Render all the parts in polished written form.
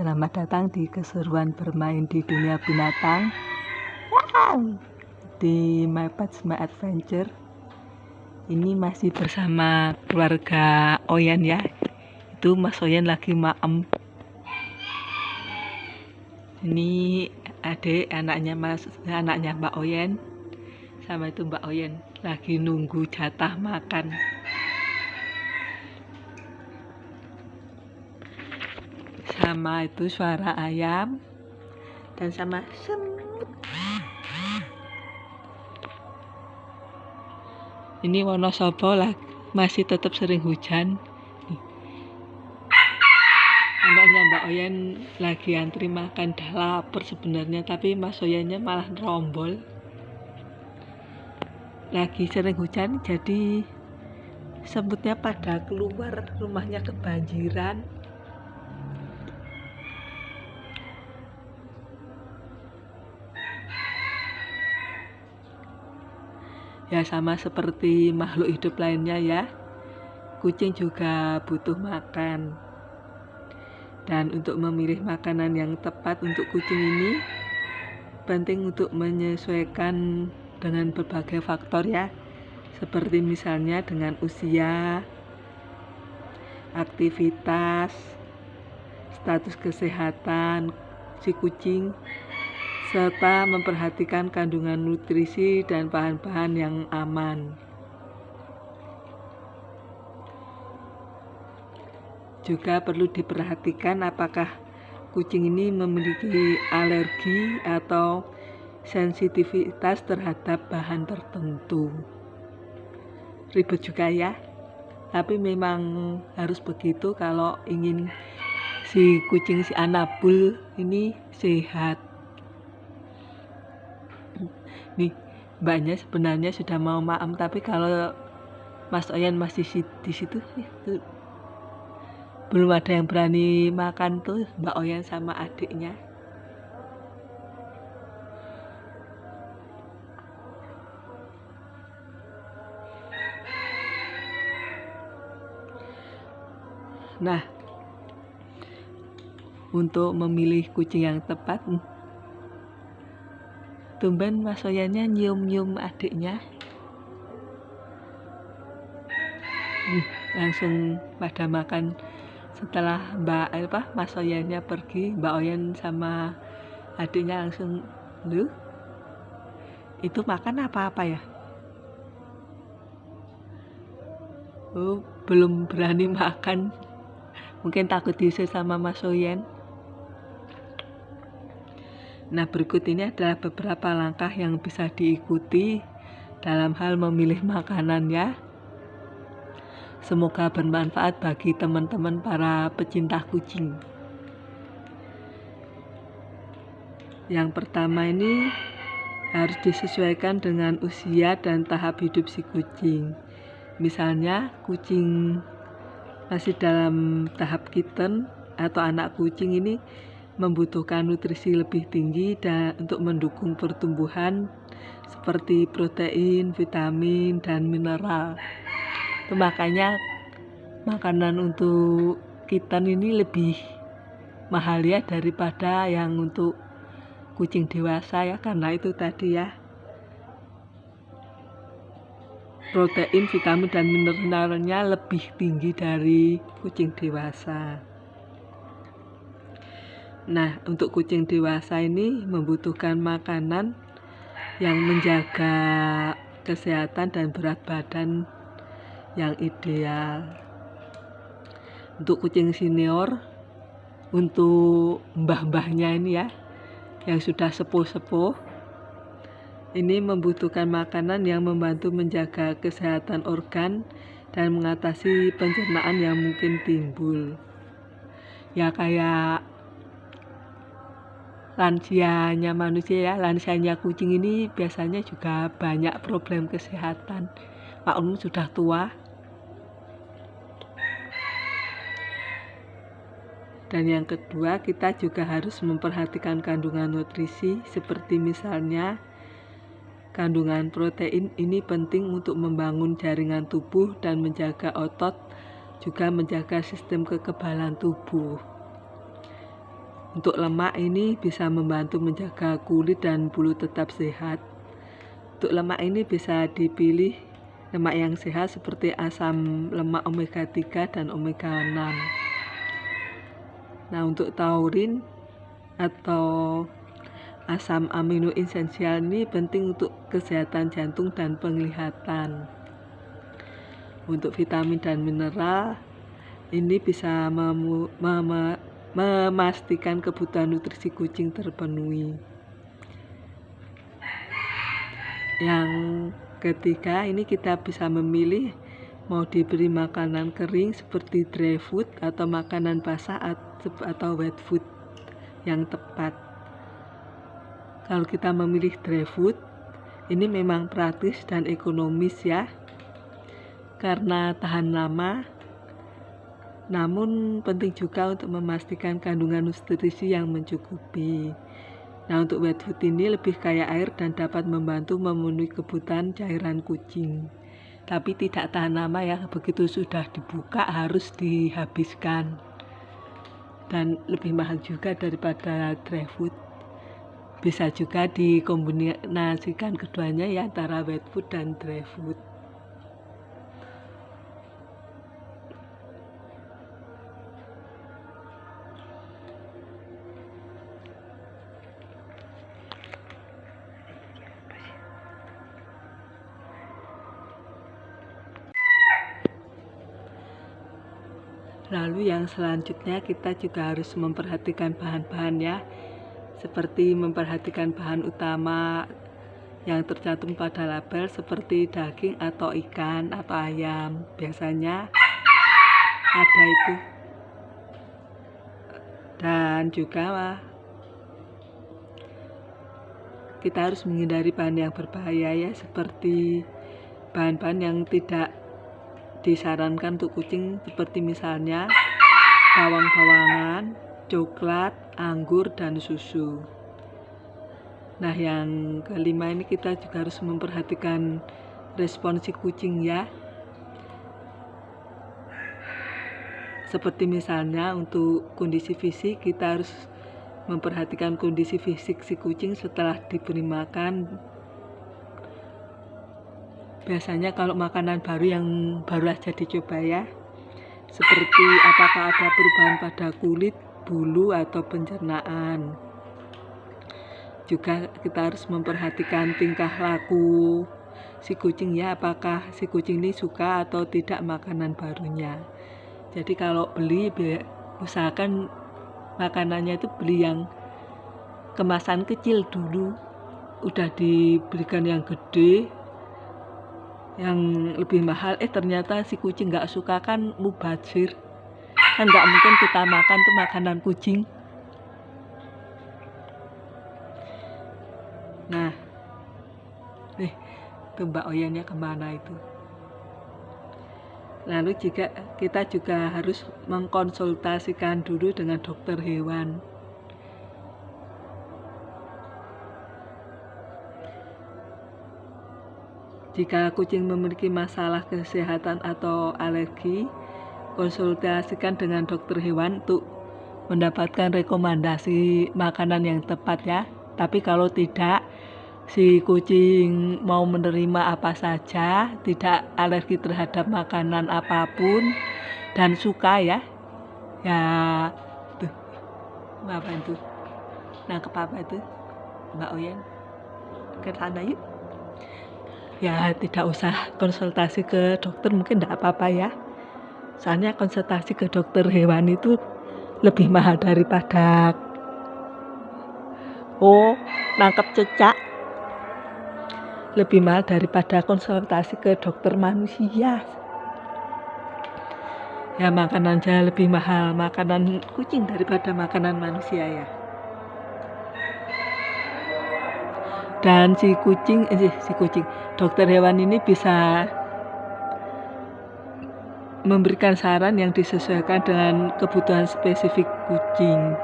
Selamat datang di keseruan bermain di dunia binatang di My Pets My Adventure. Ini masih bersama keluarga Oyen ya. Itu Mas Oyen lagi maem. Ini adik anaknya Mbak Oyen. Sama itu Mbak Oyen lagi nunggu jatah makan. Sama itu suara ayam dan sama semut. Ini Wonosobo lah, masih tetap sering hujan. Anaknya Mbak Oyen lagi antri makan, dah lapar sebenarnya, tapi Mas Oyennya malah rombol. Lagi sering hujan, jadi semutnya pada keluar, rumahnya kebanjiran. Ya sama seperti makhluk hidup lainnya ya, kucing juga butuh makan. Dan untuk memilih makanan yang tepat untuk kucing ini penting untuk menyesuaikan dengan berbagai faktor ya, seperti misalnya dengan usia, aktivitas, status kesehatan si kucing, serta memperhatikan kandungan nutrisi dan bahan-bahan yang aman. Juga perlu diperhatikan apakah kucing ini memiliki alergi atau sensitivitas terhadap bahan tertentu. Ribet juga ya, tapi memang harus begitu kalau ingin si kucing si Anabul ini sehat. Nih, mbaknya sebenarnya sudah mau maem, tapi kalau Mas Oyen masih di situ itu belum ada yang berani makan tuh, Mbak Oyen sama adiknya. Nah, untuk memilih kucing yang tepat, tumben Mas Oyennya nyium-nyium adiknya. Langsung pada makan. Setelah Mas Oyennya pergi, Mbak Oyen sama adiknya langsung, "Lu, itu makan apa-apa ya?" Oh, belum berani makan. Mungkin takut diusir sama Mas Oyen. Nah, berikut ini adalah beberapa langkah yang bisa diikuti dalam hal memilih makanan ya. Semoga bermanfaat bagi teman-teman para pecinta kucing. Yang pertama ini harus disesuaikan dengan usia dan tahap hidup si kucing. Misalnya kucing masih dalam tahap kitten atau anak kucing ini membutuhkan nutrisi lebih tinggi dan untuk mendukung pertumbuhan seperti protein, vitamin, dan mineral. Itu makanya makanan untuk kitten ini lebih mahal ya daripada yang untuk kucing dewasa ya, karena itu tadi ya, protein, vitamin, dan mineralnya lebih tinggi dari kucing dewasa. Nah, untuk kucing dewasa ini membutuhkan makanan yang menjaga kesehatan dan berat badan yang ideal. Untuk kucing senior, untuk mbah-mbahnya ini ya, yang sudah sepuh-sepuh, ini membutuhkan makanan yang membantu menjaga kesehatan organ dan mengatasi pencernaan yang mungkin timbul. Ya kayak lansianya manusia ya, lansianya kucing ini biasanya juga banyak problem kesehatan. Maklum sudah tua. Dan yang kedua, kita juga harus memperhatikan kandungan nutrisi, seperti misalnya kandungan protein ini penting untuk membangun jaringan tubuh dan menjaga otot, juga menjaga sistem kekebalan tubuh. Untuk lemak ini bisa membantu menjaga kulit dan bulu tetap sehat. Untuk lemak ini bisa dipilih lemak yang sehat seperti asam lemak omega 3 dan omega 6. Nah, untuk taurin atau asam amino esensial ini penting untuk kesehatan jantung dan penglihatan. Untuk vitamin dan mineral ini bisa memastikan kebutuhan nutrisi kucing terpenuhi. Yang ketiga, ini kita bisa memilih mau diberi makanan kering seperti dry food atau makanan basah atau wet food yang tepat. Kalau kita memilih dry food, ini memang praktis dan ekonomis ya, karena tahan lama. Namun penting juga untuk memastikan kandungan nutrisi yang mencukupi. Nah, untuk wet food ini lebih kaya air dan dapat membantu memenuhi kebutuhan cairan kucing. Tapi tidak tahan lama ya, begitu sudah dibuka harus dihabiskan. Dan lebih mahal juga daripada dry food. Bisa juga dikombinasikan keduanya ya, antara wet food dan dry food. Lalu yang selanjutnya kita juga harus memperhatikan bahan-bahan ya, seperti memperhatikan bahan utama yang tercantum pada label seperti daging atau ikan atau ayam. Biasanya ada itu. Dan juga kita harus menghindari bahan yang berbahaya ya, seperti bahan-bahan yang tidak disarankan untuk kucing, seperti misalnya bawang-bawangan, coklat, anggur, dan susu. Nah, yang kelima ini kita juga harus memperhatikan respon si kucing ya. Seperti misalnya untuk kondisi fisik, kita harus memperhatikan kondisi fisik si kucing setelah diberi makan. Biasanya kalau makanan baru yang baru aja dicoba ya, seperti apakah ada perubahan pada kulit, bulu, atau pencernaan. Juga kita harus memperhatikan tingkah laku si kucing ya, apakah si kucing ini suka atau tidak makanan barunya. Jadi kalau beli, usahakan makanannya itu beli yang kemasan kecil dulu, udah diberikan yang gede, yang lebih mahal, ternyata si kucing nggak suka, kan mubazir, kan nggak mungkin kita makan tuh makanan kucing. Nah, tuh Mbak Oyennya kemana itu? Lalu kita juga harus mengkonsultasikan dulu dengan dokter hewan. Jika kucing memiliki masalah kesehatan atau alergi, konsultasikan dengan dokter hewan untuk mendapatkan rekomendasi makanan yang tepat ya. Tapi kalau tidak, si kucing mau menerima apa saja, tidak alergi terhadap makanan apapun, dan suka ya, tuh, apa itu? Nangkep apa itu, Mbak Oyen? Ke sana yuk. Ya, tidak usah konsultasi ke dokter, mungkin tidak apa-apa ya. Soalnya konsultasi ke dokter hewan itu lebih mahal daripada nangkep cecak. Lebih mahal daripada konsultasi ke dokter manusia. Ya, makanan aja lebih mahal makanan kucing daripada makanan manusia ya. Dan si kucing, dokter hewan ini bisa memberikan saran yang disesuaikan dengan kebutuhan spesifik kucing.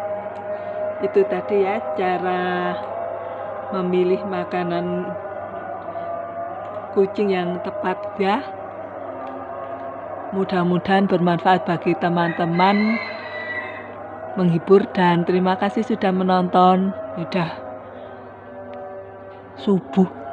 Itu tadi ya, cara memilih makanan kucing yang tepat ya. Mudah-mudahan bermanfaat bagi teman-teman menghibur, dan terima kasih sudah menonton. Udah subuh.